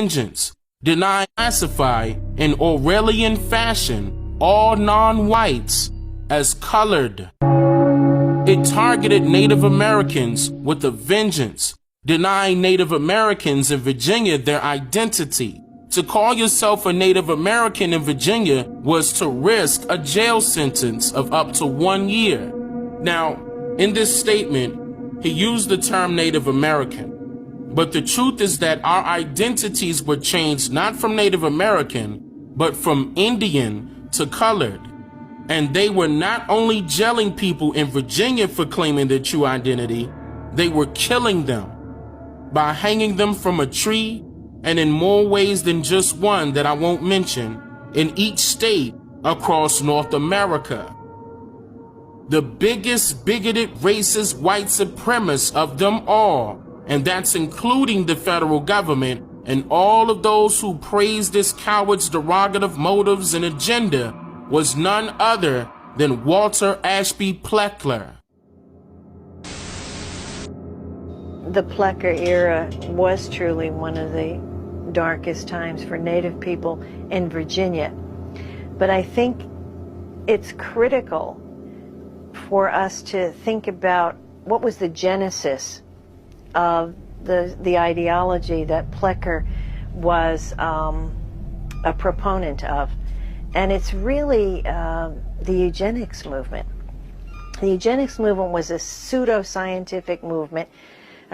vengeance, deny, classify in Orwellian fashion all non-whites as colored. It targeted Native Americans with a vengeance, denying Native Americans in Virginia their identity. To call yourself a Native American in Virginia was to risk a jail sentence of up to 1 year. Now, in this statement, he used the term Native American. But the truth is that our identities were changed not from Native American, but from Indian to colored. And they were not only jailing people in Virginia for claiming their true identity, they were killing them by hanging them from a tree, and in more ways than just one that I won't mention, in each state across North America. The biggest bigoted racist white supremacist of them all, and that's including the federal government and all of those who praise this coward's derogative motives and agenda, was none other than Walter Ashby Pleckler. The Plecker era was truly one of the darkest times for Native people in Virginia. But I think it's critical for us to think about what was the genesis of the ideology that Plecker was a proponent of. And it's really the eugenics movement. The eugenics movement was a pseudo-scientific movement.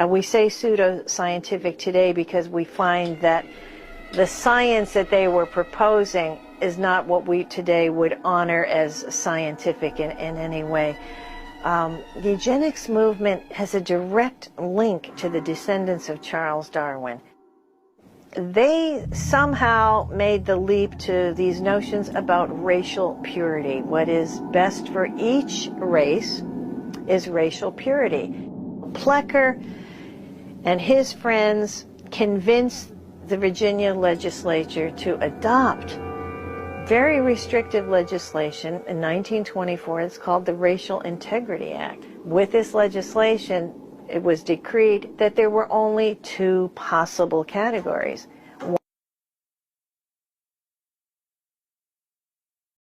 We say pseudo-scientific today because we find that the science that they were proposing is not what we today would honor as scientific in any way. The eugenics movement has a direct link to the descendants of Charles Darwin. They somehow made the leap to these notions about racial purity. What is best for each race is racial purity. Plecker and his friends convinced the Virginia legislature to adopt very restrictive legislation in 1924. It's called the Racial Integrity Act. With this legislation, it was decreed that there were only 2 possible categories.